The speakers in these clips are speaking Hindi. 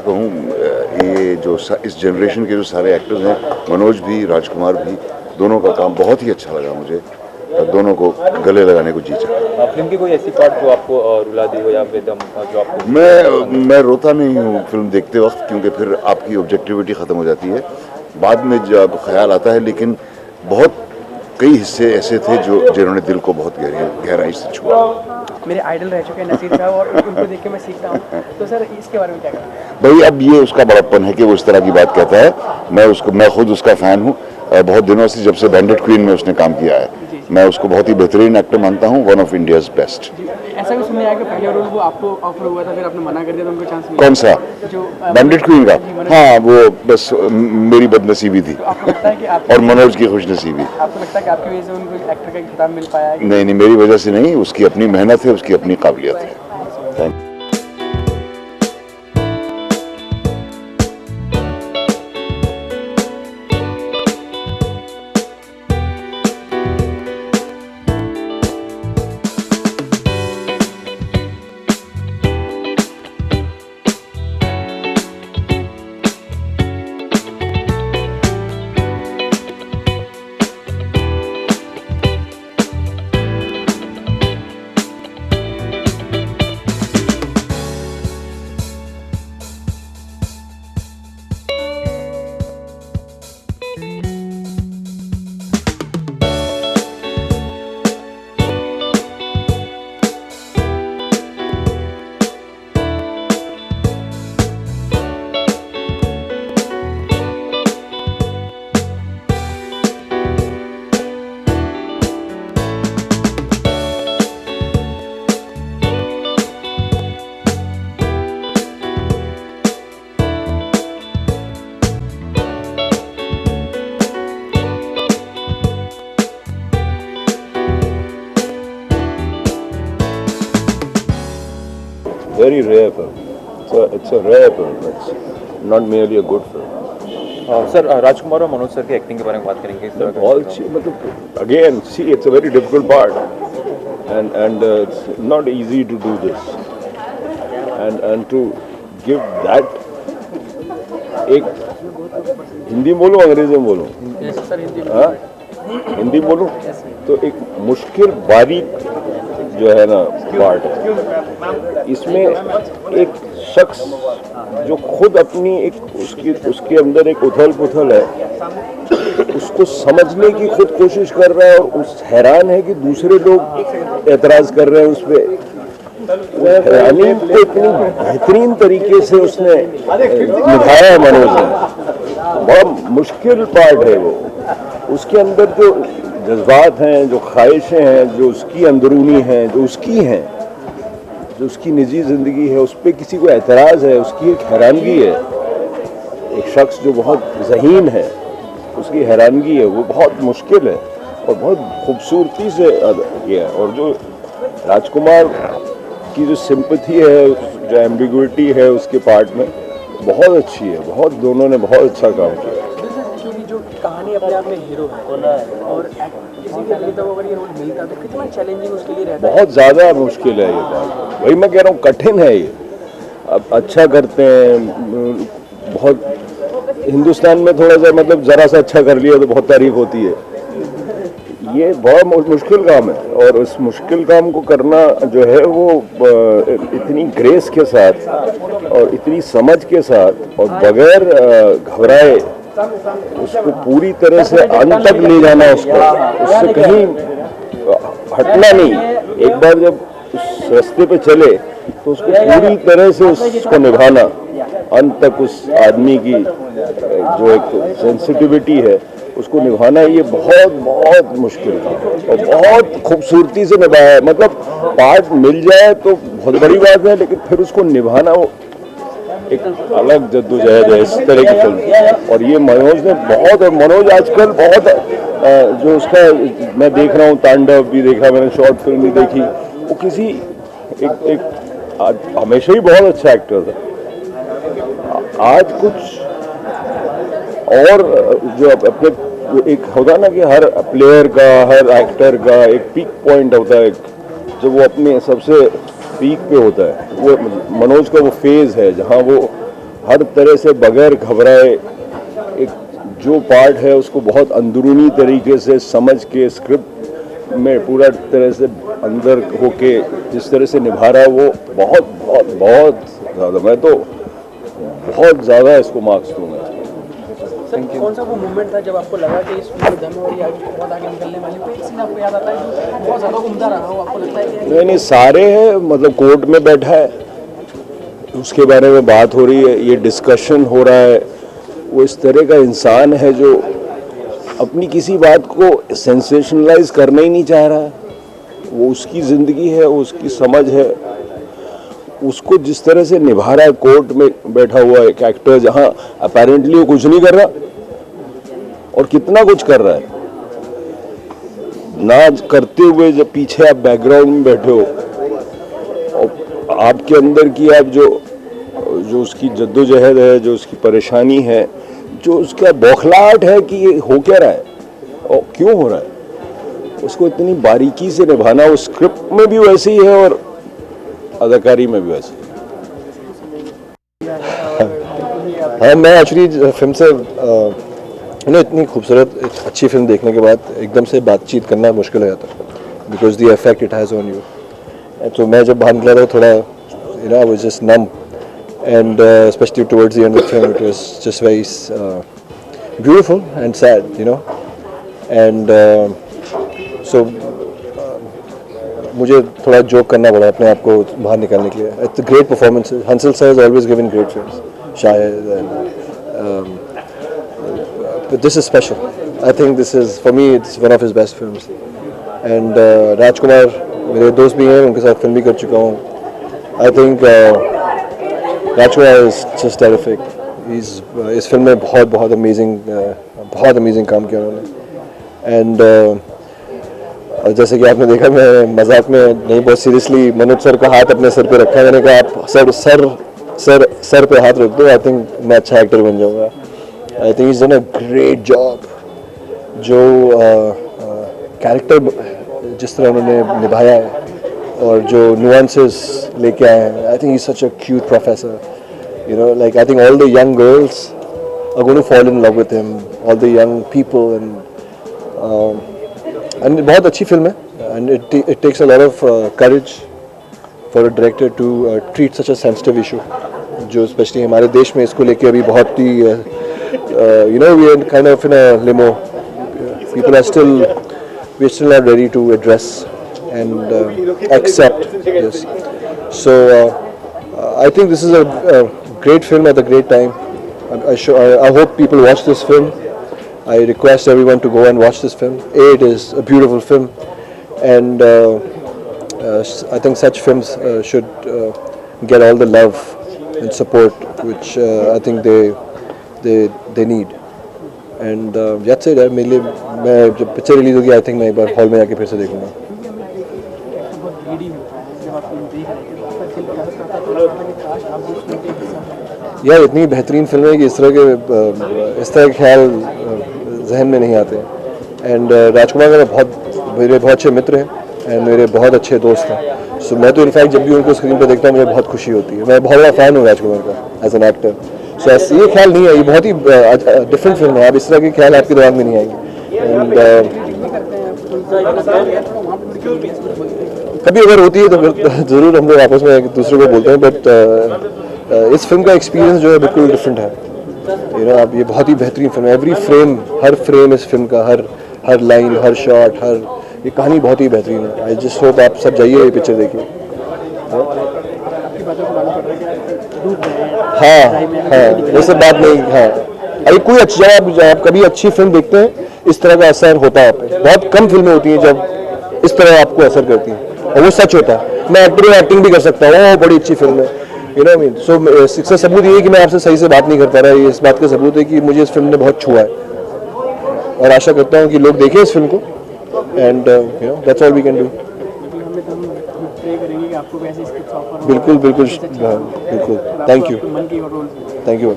कहूँ, ये जो इस जनरेशन के जो सारे एक्टर्स हैं, मनोज भी, राजकुमार भी, दोनों का काम बहुत ही अच्छा लगा मुझे। दोनों को गले लगाने को जी चाहा। फिल्म की कोई ऐसी पार्ट जो आपको रुला दी हो या बेदम जो आपको? मैं रोता नहीं हूँ फिल्म देखते वक्त, क्योंकि फिर आपकी ऑब्जेक्टिविटी ख़त्म हो जाती है, बाद में जब ख्याल आता है। लेकिन बहुत कई हिस्से ऐसे थे जिन्होंने दिल को बहुत गहराई से छुआ। मेरे आइडल रह चुके हैं नसीर साहब, और उनको देख के मैं सीखता हूँ। तो सर इसके बारे में क्या कहें? भाई अब ये उसका बड़प्पन है कि वो इस तरह की बात कहता है। मैं खुद उसका फ़ैन हूँ बहुत दिनों से, जब से बैंडिट क्वीन में उसने काम किया है। मैं उसको बहुत ही बेहतरीन एक्टर मानता हूँ, वन ऑफ इंडियाज़ बेस्ट। ऐसा भी सुनने आया कि पहले रोल वो आपको ऑफर हुआ था, फिर आपने मना कर दिया, तो उनको चांस मिला? कौन सा? जो बैंडिट क्वीन का? हाँ, वो बस मेरी बदनसीबी थी आपको लगता है कि और मनोज की खुशनसीबी। आपको लगता है कि आपकी वजह से उनको एक्टर का खिताब मिल पाया है? नहीं, मेरी वजह से नहीं, उसकी अपनी मेहनत है, उसकी अपनी काबिलियत है। Thank you. Very rare film. It's a rare film. It's not merely a good film. Sir Rajkumar और मनोज सर की एक्टिंग के बारे में बात करेंगे। बहुत अच्छी, मतलब again, see, it's a very difficult part, and it's not easy to do this, and to give that एक हिंदी बोलो अंग्रेजी में बोलो? हाँ, हिंदी बोलो तो एक मुश्किल बारीक जो है ना पार्ट है। इसमें एक शख्स जो खुद अपनी एक उसके अंदर एक उथल पुथल है, उसको समझने की खुद कोशिश कर रहा है, और उस हैरान है कि दूसरे लोग एतराज कर रहे हैं उस पर। हैरानी को इतनी बेहतरीन तरीके से उसने निभाया मनोज ने। बड़ा मुश्किल पार्ट है वो। उसके अंदर जो जज्बात हैं, जो ख्वाहिशें हैं, जो उसकी अंदरूनी हैं, जो उसकी हैं, जो उसकी निजी ज़िंदगी है, उस पर किसी को एतराज़ है, उसकी एक हैरानगी है। एक शख्स जो बहुत ज़हीन है, उसकी हैरानगी है, वो बहुत मुश्किल है और बहुत खूबसूरती से किया है। और जो राजकुमार की जो सिंपैथी है, जो एम्बिग्विटी है उसके पार्ट में, बहुत अच्छी है। बहुत दोनों ने बहुत अच्छा काम किया। जो कहानी अपने आप में हीरो है, और किसी भी अभिनेता को अगर ये रोल मिलता तो कितना चैलेंजिंग उसके लिए रहता है? बहुत ज़्यादा मुश्किल है ये बात। वही मैं कह रहा हूँ, कठिन है ये। अब अच्छा करते हैं बहुत, हिंदुस्तान में थोड़ा सा मतलब ज़रा सा अच्छा कर लिया तो बहुत तारीफ होती है। ये बहुत मुश्किल काम है, और उस मुश्किल काम को करना जो है वो इतनी ग्रेस के साथ और इतनी समझ के साथ और बगैर घबराए उसको पूरी तरह से अंत तक ले जाना, उससे कहीं हटना नहीं। एक बार जब उस रास्ते पे चले तो उसको पूरी तरह से उसको निभाना अंत तक। उस आदमी की जो एक सेंसिटिविटी है उसको निभाना, ये बहुत बहुत मुश्किल था और बहुत खूबसूरती से निभाया है। मतलब पार्ट मिल जाए तो बहुत बड़ी बात है, लेकिन फिर उसको निभाना वो एक अलग जद्दोजहद है इस तरह की फिल्म। और ये मनोज ने बहुत, और मनोज आजकल बहुत जो उसका मैं देख रहा हूँ, तांडव भी देखा मैंने, शॉर्ट फिल्म भी देखी, वो किसी एक हमेशा ही बहुत अच्छा एक्टर था। आज कुछ और जो अपने एक होता ना कि हर प्लेयर का, हर एक्टर का एक पीक पॉइंट होता है, जब वो अपने सबसे पीक पे होता है। वो मनोज का वो फेज़ है जहाँ वो हर तरह से बगैर घबराए एक जो पार्ट है उसको बहुत अंदरूनी तरीके से समझ के स्क्रिप्ट में पूरा तरह से अंदर होके जिस तरह से निभा रहा है वो बहुत बहुत बहुत ज़्यादा, मैं तो बहुत ज़्यादा इसको मार्क्स दूंगा। सर कौन सा वो मूवमेंट था जब आपको लगा कि इस फिल्म में दम है और ये आगे बहुत आगे निकलने वाली, कोई एक सीन आपको याद आता है जो बहुत ज़्यादा उम्दा रहा हो, आपको लगता है कि नहीं सारे हैं, मतलब कोर्ट में बैठा है उसके बारे में बात हो रही है, ये डिस्कशन हो रहा है। वो इस तरह का इंसान है जो अपनी किसी बात को सेंसेशनलाइज करना ही नहीं चाह रहा है। वो उसकी ज़िंदगी है, उसकी समझ है, उसको जिस तरह से निभा रहा है कोर्ट में बैठा हुआ एक एक्टर, जहाँ अपेरेंटली वो कुछ नहीं कर रहा और कितना कुछ कर रहा है ना करते हुए, जब पीछे आप बैकग्राउंड में बैठे हो और आपके अंदर की आप जो उसकी जद्दोजहद है, जो उसकी परेशानी है, जो उसका बौखलाहट है कि ये हो क्या रहा है और क्यों हो रहा है, उसको इतनी बारीकी से निभाना, उस स्क्रिप्ट में भी वैसे ही है और अदाकारी में भी वैसे ही। हाँ, मैं एक्चुअली फिल्म से इतनी खूबसूरत अच्छी फिल्म देखने के बाद एकदम से बातचीत करना मुश्किल हो जाता है because the effect it has on you. तो मैं जब बाहर निकला था थोड़ा I was just numb and especially towards the end of the film it was just very beautiful and sad, and so मुझे थोड़ा जोक करना पड़ा अपने आप को बाहर निकालने के लिए। It's a great performance. Hansal sir has always given great films, Shahid, and but this is special. I think this is, for me, it's one of his best films. And Rajkumar, मेरे दोस्त भी हैं, उनके साथ फिल्म भी कर चुका हूँ। I think Rajkumar is just terrific. इस फिल्म में बहुत अमेजिंग काम किया उन्होंने। एंड जैसे कि आपने देखा, मैं मजाक में नहीं, बहुत सीरियसली मनोज सर का हाथ अपने सर पे रखा। मैंने कहा आप सर पे हाथ रख दो, आई थिंक मैं अच्छा एक्टर बन जाऊँगा। I think is done a great job. जो कैरेक्टर जिस तरह उन्होंने निभाया है और जो nuances लेके आए हैं, I think he's such a cute professor. Like I think all the young girls are going to fall in love with him. All the young people and बहुत अच्छी फिल्म है. And it takes a lot of courage for a director to treat such a sensitive issue. जो especially हमारे देश में इसको लेके अभी बहुत ही we are kind of in a limbo. People are still not ready to address and accept this. So I think this is a great film at a great time. I hope people watch this film. I request everyone to go and watch this film. It is a beautiful film, and I think such films should get all the love and support which I think they need. And that's it. मेरे लिए, मैं जब पिक्चर रिलीज होगी, आई थिंक मैं एक बार हॉल में आके फिर से देखूंगा। यार इतनी बेहतरीन फिल्म है कि इस तरह के ख्याल जहन में नहीं आते। एंड राजकुमार मेरे बहुत अच्छे मित्र हैं एंड मेरे बहुत अच्छे दोस्त हैं। सो मैं तो इनफैक्ट जब भी उनको स्क्रीन पर देखता हूँ मुझे बहुत खुशी होती है। मैं बहुत बड़ा फ़ैन हूँ राजकुमार का एज एन एक्टर। सो ये ख्याल नहीं है, ये बहुत ही डिफरेंट फिल्म है। अब इस तरह के ख्याल आपके दिमाग में नहीं आएंगे। एंड कभी अगर होती है तो ज़रूर हम लोग आपस में एक दूसरे को बोलते हैं, बट इस फिल्म का एक्सपीरियंस जो है बिल्कुल डिफरेंट है। आप ये बहुत ही बेहतरीन फिल्म है। एवरी फ्रेम, हर फ्रेम इस फिल्म का, हर लाइन, हर शॉट, ये कहानी बहुत ही बेहतरीन है। आई जस्ट होप आप सब जाइए ये पिक्चर देखिए। हाँ, ये सब बात नहीं। हाँ, अरे कोई अच्छी आप कभी अच्छी फिल्म देखते हैं, इस तरह का असर होता है आप पे। बहुत कम फिल्में होती हैं जब इस तरह आपको असर करती हैं, और वो सच होता है। मैं एक्टिंग भी कर सकता हूँ, बड़ी अच्छी फिल्म है, सो इसका सबूत ये है कि मैं आपसे सही से बात नहीं कर पा रहा। ये इस बात का सबूत है कि मुझे इस फिल्म ने बहुत छुआ है, और आशा करता हूँ कि लोग देखें इस फिल्म को। And that's all we can do. बिल्कुल। Thank you.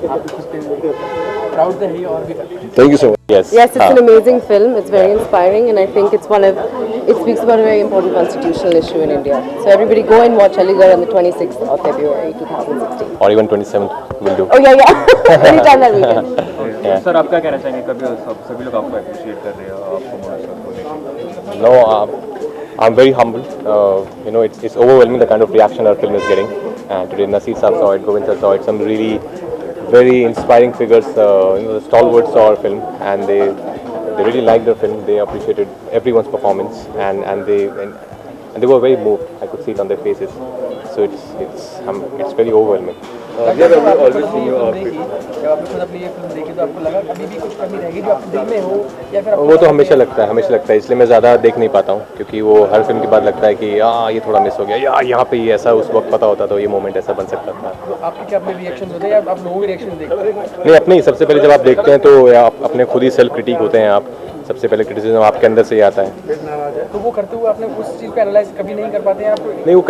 प्राउड थे ही और भी करते thank you so much. Yes, it's an amazing film. It's very inspiring, and I think it speaks about a very important constitutional issue in India. So everybody go and watch Aligarh on the 26th of February 2016. और even 27th will do. Oh yeah. Anytime that weekend. Sir आप क्या कहना चाहेंगे, कभी सभी लोग आपको अप्रिशिएट कर रहे हैं आपको मनोज को लेकर? No, I'm very humble. You know, it's overwhelming the kind of reaction our film is getting. Today Naseer Saab saw it, Govind sir saw it, some really very inspiring figures, you know, the stalwarts saw our film, and they really liked the film. They appreciated everyone's performance, and they were very moved. I could see it on their faces. So it's very overwhelming. जब आपने खुद अपनी ये फिल्म देखी तो आपको लगा अभी भी कुछ कमी रहेगी जो आपके दिल में हो, या फिर वो तो हमेशा लगता है, इसलिए मैं ज़्यादा देख नहीं पाता हूँ, क्योंकि वो हर फिल्म के बाद लगता है कि ये थोड़ा मिस हो गया, या यहाँ पे ये ऐसा उस वक्त पता होता तो ये मोमेंट ऐसा बन सकता था। तो आपके क्या अपने रिएक्शन होते हैं या आप लोगों के रिएक्शन देखते हैं? नहीं, अपने ही सबसे पहले जब आप देखते हैं तो आप अपने खुद ही सेल्फ क्रिटिक होते हैं। आप सबसे पहले क्रिटिसिज्म आपके अंदर से ही आता है। तो वो करते हुए आपने उस चीज़ को एनालाइज कभी नहीं कर पाते हैं आप? नहीं, वो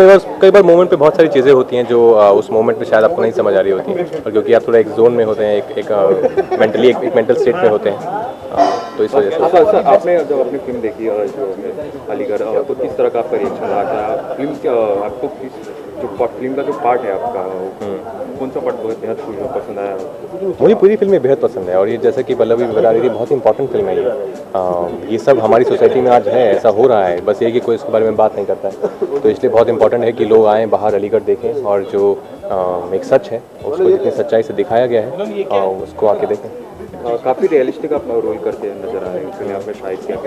कई बार मोमेंट पे बहुत सारी चीज़ें होती हैं जो उस मोमेंट पे शायद आपको नहीं समझ आ रही होती हैं, और क्योंकि आप थोड़ा एक जोन में होते हैं, एक मेंटली एक मेंटल स्टेट में होते हैं, तो इस वजह से। सर आपने जब अपनी फिल्म देखी जो अलीगढ़, तो किस तरह का आपका रिएक्शन रहा? क्या फिल्म आपको जो फिल्म का जो पार्ट है आपका, कौन सा पार्ट बहुत बेहद पसंद आया? मुझे पूरी फिल्म बेहद पसंद है, और ये जैसे कि पल्लवी बता रही थी, बहुत ही इंपॉर्टेंट फिल्म है ये सब हमारी सोसाइटी में आज है, ऐसा हो रहा है, बस ये कि कोई इसके बारे में बात नहीं करता है। तो इसलिए बहुत इंपॉर्टेंट है कि लोग आएँ बाहर, अलीगढ़ देखें, और जो एक सच है उसको जितनी सच्चाई से दिखाया गया है उसको आके देखें। काफ़ी रियलिस्टिक आप रोल करते हैं नजर आ रहे हैं, फिर आपने शायद किया,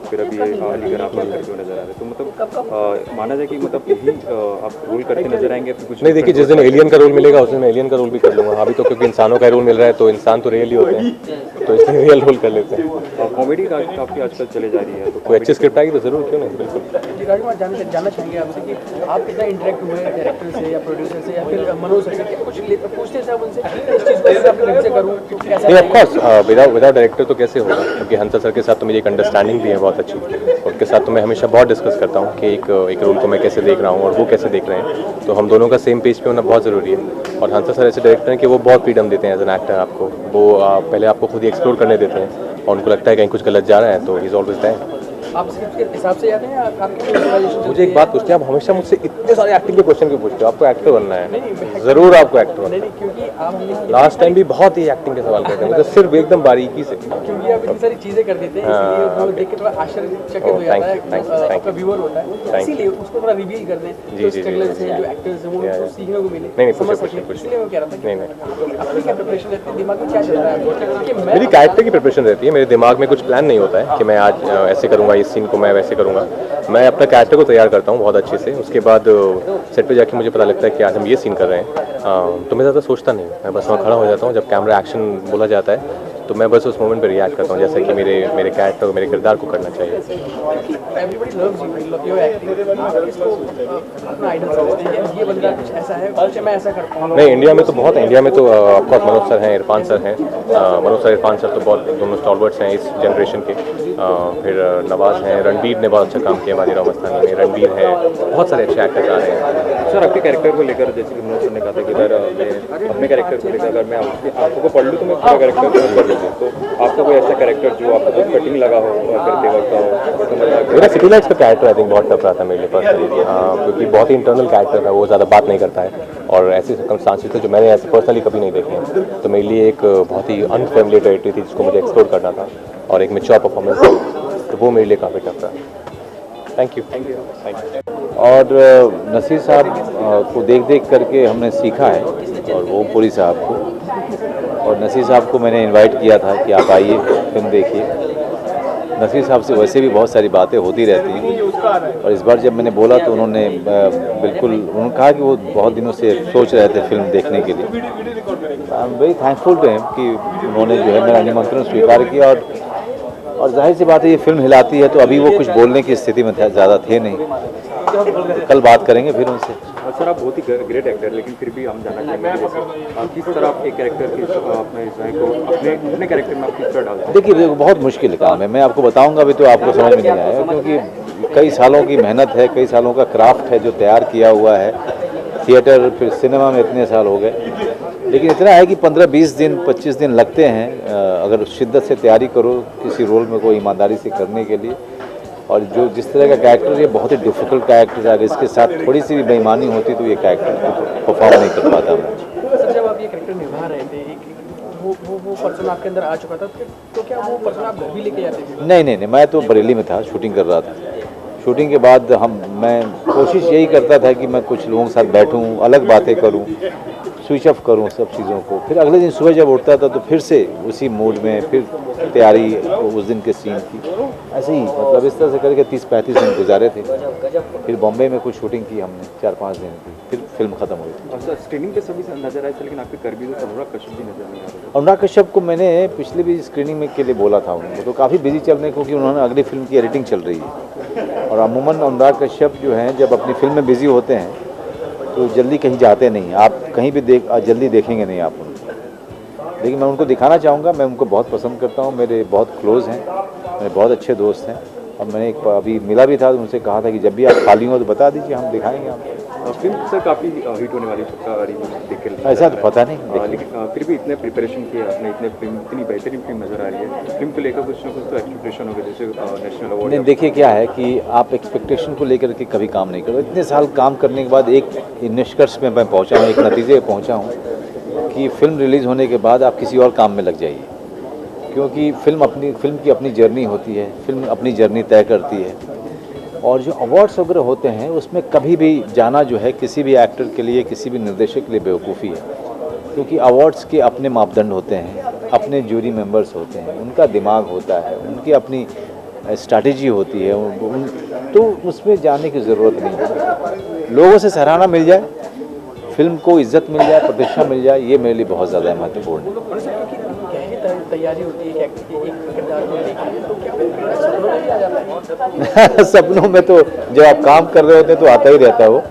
फिर अभी ये अलीगढ़ आप करते हुए नजर आ रहे हैं, तो मतलब माना जाए कि मतलब यही आप रोल करते नजर आएंगे? फिर कुछ नहीं, देखिए, जिस दिन एलियन का रोल मिलेगा उस दिन मैं एलियन का रोल भी कर लूँगा। अभी तो क्योंकि इंसानों का रोल मिल रहा है तो इंसान तो रियल ही होते हैं, तो इसलिए रियल रोल कर लेते हैं। कॉमेडी काफ़ी आजकल चले जा रही है, तो कोई अच्छी स्क्रिप्ट आएगी तो ज़रूर, क्यों नहीं, बिल्कुल। राजकुमार जानना चाहेंगे आपसे कि आप कितना इंटरेक्ट हुए डायरेक्टर से या प्रोड्यूसर से या फिर मनोज सर से, कुछ पूछते थे आप उनसे इस चीज़ को ऐसे अपने ढंग से करूँ तो कैसा? नहीं, ऑफकोर्स विदाउट डायरेक्टर तो कैसे होगा, क्योंकि हंसा सर के साथ तो मेरी एक अंडरस्टैंडिंग भी है बहुत अच्छी, उनके साथ तो मैं हमेशा बहुत डिस्कस करता हूँ कि एक रोल को मैं कैसे देख रहा हूँ और वो कैसे देख रहे हैं, तो हम दोनों का सेम पेज पे होना बहुत ज़रूरी है। और हंसा सर ऐसे डायरेक्टर हैं कि वो बहुत फ्रीडम देते हैं एज एन एक्टर आपको, वो पहले आपको खुद ही एक्सप्लोर करने देते हैं, और उनको लगता है कहीं कुछ गलत जा रहा है तो ही इज़ ऑलवेज देयर। आप स्क्रिप्ट के हिसाब से जाते हैं या आपकी? मुझे एक बात पूछते हैं, आप हमेशा मुझसे इतने सारे एक्टिंग के क्वेश्चन क्यों पूछते हो? आपको एक्टर बनना है, ज़रूर आपको एक्टर बनना नहीं, क्योंकि आप है। लास्ट टाइम भी बहुत ही एक्टिंग के सवाल करते हैं मुझे, सिर्फ एकदम बारीकी से, क्योंकि आप इतनी सारी चीज़ें कर देते हैं, इसलिए वो देख के थोड़ा आश्चर्यचकित हो जाता है, आपका व्यूअर होता है, इसीलिए उसको थोड़ा रिवील कर दें, जो स्ट्रगलर्स हैं, जो एक्टर्स हैं, वो उनको सीखने को मिले, नहीं, समझ सकें, इसलिए मैं कह रहा था कि अपनी क्या प्रिपरेशन रहती है, दिमाग में क्या चल रहा है? मेरी कैरेक्टर की प्रिपरेशन रहती है, मेरे दिमाग में कुछ प्लान नहीं होता है कि मैं आज ऐसे करूँगा, इस सीन को मैं वैसे करूँगा। मैं अपना कैरेक्टर को तैयार करता हूँ बहुत अच्छे से, उसके बाद सेट पे जाके मुझे पता लगता है कि आज हम ये सीन कर रहे हैं, तो मैं ज़्यादा सोचता नहीं, मैं बस वहाँ खड़ा हो जाता हूँ। जब कैमरा एक्शन बोला जाता है तो मैं बस उस मोमेंट पे रिएक्ट करता हूँ, जैसे कि मेरे कैरेक्टर को, मेरे किरदार को करना चाहिए। Everybody loves you, love your acting. आप इसको अपना आइडल समझते हैं, ये बंदा कुछ ऐसा है, कुछ मैं ऐसा करता हूँ। नहीं, इंडिया में तो ऑफकोर्स मनोज सर हैं, इरफान सर हैं, मनोज सर, इरफान सर तो बहुत दोनों स्टॉलवर्ड्स हैं इस जनरेशन के। फिर नवाज हैं, रणबीर ने बहुत अच्छा काम किया बाजीराव मस्तानी में, रणबीर हैं, बहुत सारे अच्छे एक्टर्स आ रहे हैं। सर आपके कैरेक्टर को लेकर, जैसे कि मनोज सर ने कहा था कि अगर मैं अपने कैरेक्टर को लेकर अगर मैं आपको पढ़ लूँ तो मैं पूरा कैरेक्टर कर लूँ, तो आपका कोई ऐसा कैरेक्टर जो आपको बहुत कटिंग लगा हो करते वक्त? मेरा सिटी लाइट्स का कैरेक्टर आई थिंक बहुत टफ रहा था मेरे लिए पर्सनली, क्योंकि बहुत ही इंटरनल कैरेक्टर था, वो ज़्यादा बात नहीं करता है, और ऐसे सर्कमस्टांसेस थे जो मैंने ऐसे पर्सनली कभी नहीं देखे हैं, तो मेरे लिए एक बहुत ही अनफेमिलियर टेरिटरी थी जिसको मुझे एक्सप्लोर करना था, और एक मैच्योर परफॉर्मेंस था, तो वो मेरे लिए काफ़ी टफ रहा। Thank you. और नसीर साहब को देख करके हमने सीखा है, और वो पुरी साहब को, और नसीर साहब को मैंने इनवाइट किया था कि आप आइए फिल्म देखिए। नसीर साहब से वैसे भी बहुत सारी बातें होती रहती हैं, और इस बार जब मैंने बोला तो उन्होंने उन्होंने कहा कि वो बहुत दिनों से सोच रहे थे फिल्म देखने के लिए। I am very thankful to him कि उन्होंने जो है मेरा निमंत्रण स्वीकार किया, और जाहिर सी बात है ये फिल्म हिलाती है, तो अभी वो कुछ बोलने की स्थिति में ज़्यादा थे नहीं, तो कल बात करेंगे फिर उनसे। सर आप बहुत ही ग्रेट एक्टर, लेकिन फिर भी हम जानना चाहेंगे जैसे आप किस तरह आप एक कैरेक्टर की अपने हिस्से को अपने कैरेक्टर में आप किस तरह डालते हैं? देखिए बहुत मुश्किल काम है, मैं आपको बताऊंगा अभी तो आपको समझ में नहीं आएगा, क्योंकि कई सालों की मेहनत है, कई सालों का क्राफ्ट है जो तैयार किया हुआ है। थिएटर फिर सिनेमा में इतने साल हो गए, लेकिन इतना है कि 15-20 दिन 25 दिन लगते हैं अगर शिद्दत से तैयारी करो किसी रोल में कोई ईमानदारी से करने के लिए। और जो जिस तरह का कैरेक्टर ये बहुत ही डिफ़िकल्ट कैरेक्टर है, अगर इसके साथ थोड़ी सी भी बेईमानी होती तो ये कैरेक्टर परफॉर्म नहीं कर पाता मैं। सर जब आप ये कैरेक्टर निभा रहे थे वो पर्सन आपके अंदर आ चुका था, तो क्या वो पर्सन आप घर भी लेके जाते थे? नहीं, मैं तो बरेली में था, शूटिंग कर रहा था। शूटिंग के बाद मैं कोशिश यही करता था कि मैं कुछ लोगों के साथ बैठूं, अलग बातें करूं, स्विच ऑफ करूं सब चीज़ों को। फिर अगले दिन सुबह जब उठता था तो फिर से उसी मूड में फिर तैयारी उस दिन के सीन की, ऐसे ही मतलब इस तरह से करके 30-35 दिन गुजारे थे। फिर बॉम्बे में कुछ शूटिंग की हमने 4-5 दिन की, फिर फिल्म ख़त्म हुई थी। सर स्क्रीनिंग पे सभी नजर आए थे, लेकिन आपके कर भी तो अनुराग कश्यप भी नजर नहीं आ रहे थे। अनुराग कश्यप को मैंने पिछली भी स्क्रीनिंग में के लिए बोला था उनको, तो काफ़ी बिजी चल रहे हैं क्योंकि उन्होंने अगली फिल्म की एडिटिंग चल रही है। और अमूमन अनुराग कश्यप जो हैं जब अपनी फिल्म में बिजी होते हैं तो जल्दी कहीं जाते नहीं, आप कहीं भी जल्दी देखेंगे नहीं आप उनको। लेकिन मैं उनको दिखाना चाहूँगा, मैं उनको बहुत पसंद करता हूँ, मेरे बहुत क्लोज़ हैं, मेरे बहुत अच्छे दोस्त हैं। और मैंने एक अभी मिला भी था तो उनसे कहा था कि जब भी आप खाली हो तो बता दीजिए, हम दिखाएंगे आपको। फिल्म सर काफ़ी हिट होने वाली देख के ऐसा तो पता नहीं, लेकिन फिर भी इतने प्रिपरेशन किए आपने, इतनी बेहतरीन फिल्म नजर आ रही है। फिल्म को लेकर कुछ ना कुछ तो एक्सपेक्टेशन होगा, जैसे नेशनल अवार्ड। नहीं, देखिए क्या है कि आप एक्सपेक्टेशन को लेकर के कभी काम नहीं करो। इतने साल काम करने के बाद एक निष्कर्ष में मैं पहुंचा हूं, एक नतीजे पे पहुंचा हूं कि फ़िल्म रिलीज़ होने के बाद आप किसी और काम में लग जाइए, क्योंकि फिल्म की अपनी जर्नी होती है, फिल्म अपनी जर्नी तय करती है। और जो अवार्ड्स वगैरह होते हैं उसमें कभी भी जाना जो है किसी भी एक्टर के लिए, किसी भी निर्देशक के लिए बेवकूफ़ी है, क्योंकि अवार्ड्स के अपने मापदंड होते हैं, अपने जूरी मेंबर्स होते हैं, उनका दिमाग होता है, उनकी अपनी स्ट्रैटेजी होती है, तो उसमें जाने की ज़रूरत नहीं है। लोगों से सराहना मिल जाए, फिल्म को इज्जत मिल जाए, प्रतिष्ठा मिल जाए, ये मेरे लिए बहुत ज़्यादा महत्वपूर्ण है। तैयारी होती है कि एक किरदार को लेकर, तो क्या सपनों में भी आ जाता है? सपनों में तो जब आप काम कर रहे होते हैं तो आता ही रहता है वो,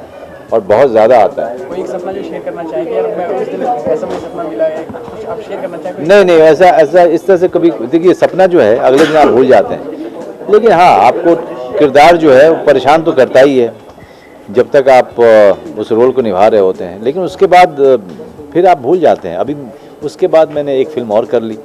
और बहुत ज़्यादा आता है। कोई एक सपना जो शेयर करना चाहेंगे, यार मैं उस दिन ऐसा मुझे सपना मिला है, कुछ आप शेयर करना चाहेंगे? नहीं, ऐसा इस तरह से कभी, देखिए सपना जो है अगले दिन आप भूल जाते हैं, लेकिन हाँ आपको किरदार जो है वो परेशान तो करता ही है जब तक आप उस रोल को निभा रहे होते हैं, लेकिन उसके बाद फिर आप भूल जाते हैं। अभी उसके बाद मैंने एक फ़िल्म और कर ली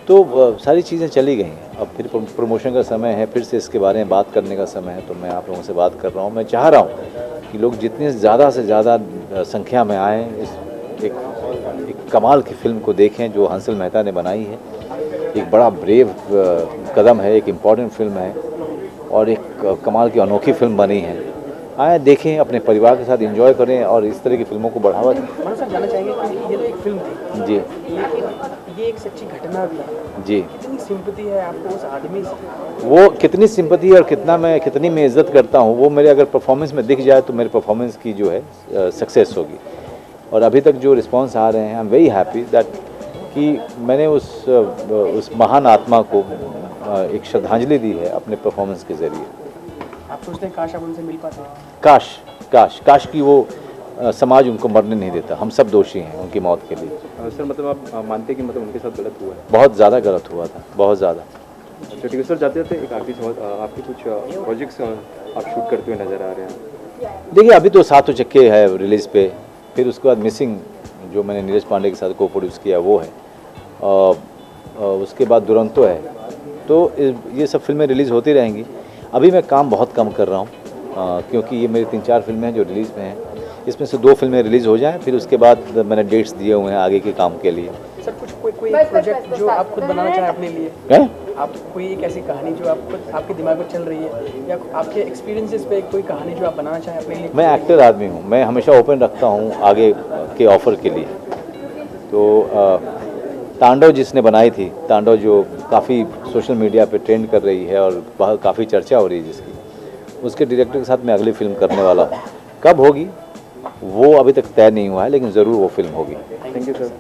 तो सारी चीज़ें चली गई हैं। अब फिर प्रमोशन का समय है, फिर से इसके बारे में बात करने का समय है, तो मैं आप लोगों से बात कर रहा हूँ। मैं चाह रहा हूँ कि लोग जितने ज़्यादा से ज़्यादा संख्या में आएँ, इस एक कमाल की फ़िल्म को देखें जो हंसल मेहता ने बनाई है। एक बड़ा ब्रेव कदम है, एक इम्पॉर्टेंट फिल्म है और एक कमाल की अनोखी फिल्म बनी है। आए देखें, अपने परिवार के साथ एंजॉय करें और इस तरह की फिल्मों को बढ़ावा दें। मैं सर जानना चाहेंगे कि ये तो एक फिल्म थी जी, लेकिन ये एक सच्ची घटना भी है जी। कितनी सिंपैथी है आपको उस आदमी से? वो कितनी सिंपैथी और कितनी मैं इज़्ज़त करता हूँ, वो मेरे अगर परफॉर्मेंस में दिख जाए तो मेरे परफॉर्मेंस की जो है सक्सेस होगी। और अभी तक जो रिस्पांस आ रहे हैं, आई एम वेरी हैप्पी दैट कि मैंने उस महान आत्मा को एक श्रद्धांजलि दी है अपने परफॉर्मेंस के ज़रिए। आप सोचते हैं काश आप उनसे मिल पाते? काश कि वो समाज उनको मरने नहीं देता। हम सब दोषी हैं उनकी मौत के लिए। सर मतलब आप मानते हैं कि मतलब उनके साथ गलत हुआ है? बहुत ज़्यादा गलत हुआ था, बहुत ज़्यादा। अच्छा ठीक है सर, जाते जाते एक आखिरी सवाल, आपके कुछ प्रोजेक्ट्स आप शूट करते हुए नज़र आ रहे हैं? देखिए अभी तो सातों चक्के है रिलीज़ पे, फिर उसके बाद मिसिंग जो मैंने नीरज पांडे के साथ को प्रोड्यूस किया वो है, उसके बाद दुरंतो है। तो ये सब फिल्में रिलीज़ होती रहेंगी। अभी मैं काम बहुत कम कर रहा हूँ क्योंकि ये मेरी 3-4 फिल्में हैं जो रिलीज़ में हैं। इसमें से 2 फिल्में रिलीज़ हो जाएं, फिर उसके बाद मैंने डेट्स दिए हुए हैं आगे के काम के लिए। सर कुछ कोई प्रोजेक्ट जो आप खुद बनाना चाहें अपने लिए है? आप कोई एक ऐसी कहानी जो आप खुद आपके दिमाग में चल रही है, या आपके एक्सपीरियंसेस पे कोई कहानी जो आप बनाना चाहें अपने लिए? मैं एक्टर आदमी हूँ, मैं हमेशा ओपन रखता हूँ आगे के ऑफ़र के लिए। तो तांडव जिसने बनाई थी, तांडव जो काफ़ी सोशल मीडिया पे ट्रेंड कर रही है और काफ़ी चर्चा हो रही है जिसकी, उसके डायरेक्टर के साथ मैं अगली फिल्म करने वाला हूँ। कब होगी वो अभी तक तय नहीं हुआ है, लेकिन ज़रूर वो फिल्म होगी। Thank you sir.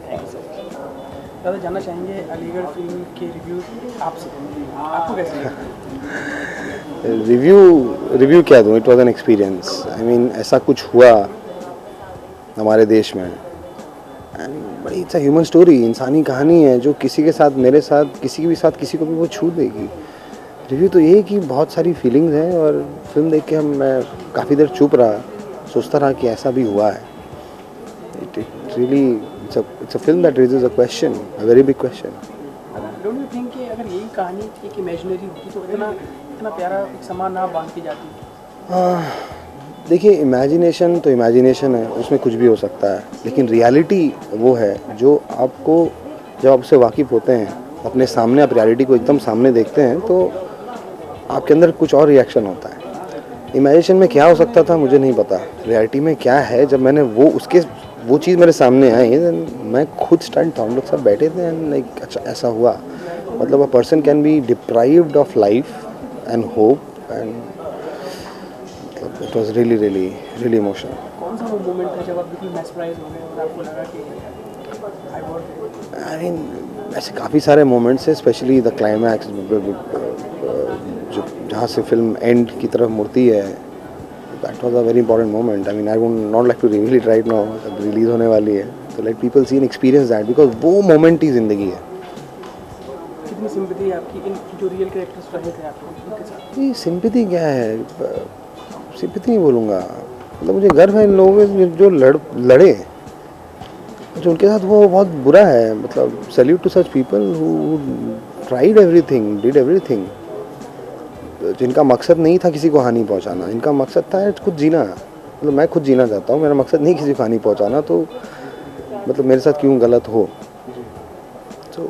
दादा जानना चाहेंगे अलीगढ़ फिल्म के रिव्यूज आपसे, आपको कैसे लगे? रिव्यू क्या दूँ, it was an experience. I mean ऐसा कुछ हुआ हमारे देश में, एंड बड़ी इट्स अ ह्यूमन स्टोरी, इंसानी कहानी है जो किसी के साथ, मेरे साथ, किसी के भी साथ, किसी को भी वो छू देगी। रिव्यू तो ये है कि बहुत सारी फीलिंग्स हैं और फिल्म देख के मैं काफ़ी देर चुप रहा, सोचता रहा कि ऐसा भी हुआ है। It really it's a film that raises a question, a very big question. Don't you think कि अगर यही कहानी एक इमेजिनरी होती तो इतना इतना प्यारा एक सामान ना बांध के जाती? देखिए, इमेजिनेशन तो इमेजिनेशन है, उसमें कुछ भी हो सकता है, लेकिन रियलिटी वो है जो आपको जब आप उससे वाकिफ़ होते हैं, अपने सामने आप रियलिटी को एकदम सामने देखते हैं तो आपके अंदर कुछ और रिएक्शन होता है। इमेजिनेशन में क्या हो सकता था मुझे नहीं पता, रियलिटी में क्या है जब मैंने वो चीज़ मेरे सामने आई, मैं खुद स्टंट था, हम लोग सब बैठे थे एंड लाइक अच्छा ऐसा हुआ। मतलब a person can be deprived of life and hope and मतलब it was really really really emotional. कौन सा वो मोमेंट था जब आप बिल्कुल मेस्मराइज हो गए और आपको लगा कि आई वॉन्ट? आई मीन ऐसे काफ़ी सारे मोमेंट्स हैं, स्पेशली द क्लाइमैक्स जो जहाँ से फिल्म एंड की तरफ मुड़ती है, that was a very important moment. I mean I would not like to reveal it right now, अब रिलीज होने वाली है तो let people see and experience that, because वो मोमेंट ही ज़िंदगी है। कितनी सिंपैथी है आपकी इन जो रियल कैरेक्टर्स रहे थे आपके उनके साथ? ये सिंपैथी क्या है, सिंपैथी नहीं बोलूँगा, मतलब मुझे गर्व है इन लोगों में जो लड़े, जो उनके साथ वो बहुत बुरा है। मतलब salute to such people who tried everything, did everything, जिनका मकसद नहीं था किसी को हानि पहुंचाना, इनका मकसद था खुद जीना। मतलब मैं खुद जीना चाहता हूँ, मेरा मकसद नहीं किसी को हानि पहुंचाना, तो मतलब मेरे साथ क्यों गलत हो। तो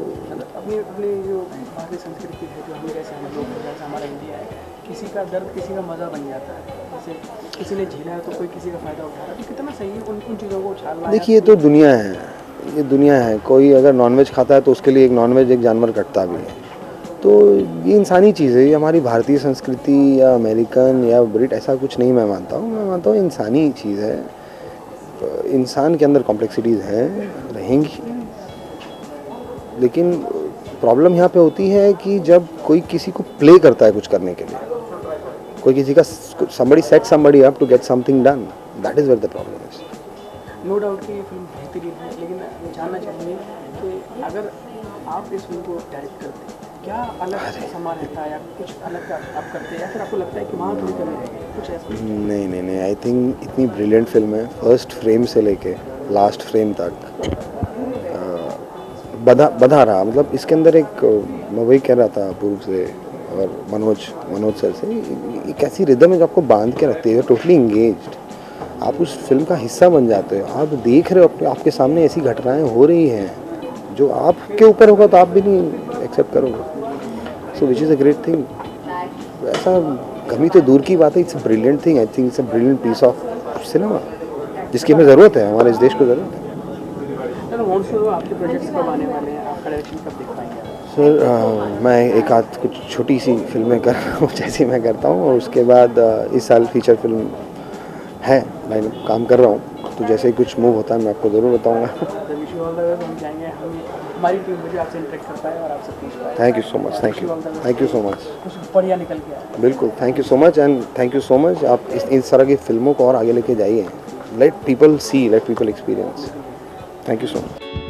अपनी अपनी जो भारतीय संस्कृति है, जो हम जैसे हम लोग जैसे हमारा इंडिया है, किसी का दर्द किसी का मज़ा बन जाता है। जैसे किसी ने झेला है तो कोई किसी का फ़ायदा उठा रहा है, तो कितना सही है उन चीज़ों को उछालना। देखिए, ये तो दुनिया है, ये दुनिया है। कोई अगर नॉनवेज खाता है तो उसके लिए एक नॉनवेज एक जानवर कटता भी है, तो ये इंसानी चीज़ है। ये हमारी भारतीय संस्कृति या अमेरिकन या ब्रिट ऐसा कुछ नहीं मैं मानता हूँ। मैं मानता हूँ इंसानी चीज़ है, इंसान के अंदर कॉम्प्लेक्सिटीज़ हैं, रहेंगी। लेकिन प्रॉब्लम यहाँ पे होती है कि जब कोई किसी को प्ले करता है कुछ करने के लिए, कोई किसी का somebody set somebody up to get something done, that is where the problem is. No doubt कि ये फिल्म बेहतरीन है, लेकिन मैं जानना चाहूँगी कि अगर आप इस फिल्म को डायरेक्ट करते क्या अलग सामान रहता है या कुछ अलग आप करते हैं, या फिर आपको लगता है कि वहाँ थोड़ी कमी रहेगी कुछ ऐसा? नहीं, आई थिंक इतनी ब्रिलियंट फिल्म है, फर्स्ट फ्रेम से लेके लास्ट फ्रेम तक बधा रहा। मतलब इसके अंदर एक, मैं वही कह रहा था पूर्व से और मनोज सर से, एक ऐसी रिदम है जो आपको बांध के रखती है, टोटली इंगेज्ड। आप उस फिल्म का हिस्सा बन जाते हो, आप देख रहे हो आपके सामने ऐसी घटनाएं हो रही हैं जो आपके ऊपर होगा तो आप भी नहीं एक्सेप्ट करोगे। So which is a great thing. ऐसा कमी तो दूर की बात है, it's a brilliant thing. I think it's a brilliant piece of cinema जिसकी हमें ज़रूरत है, हमारे इस देश को ज़रूरत है। आपके प्रोजेक्ट्स कब आने वाले हैं, आपका डायरेक्शन कब देख पाएंगे? सर मैं एक आध कुछ छोटी सी फिल्में कर रहा हूँ जैसी मैं करता हूँ, और उसके बाद इस साल फीचर फिल्म है, मैं काम कर रहा हूँ, तो जैसे ही कुछ मूव होता है मैं आपको ज़रूर बताऊँगा। हमारी टीम मुझे आपसे इंटरेक्ट कर पाए और आपसे पूछ पाए। Thank you so much, thank you so much. कुछ बढ़िया निकल के आया। बिल्कुल, thank you so much and thank you so much. आप इस तरह की फिल्मों को और आगे लेके जाइए, late people C, let people experience. Thank you so much.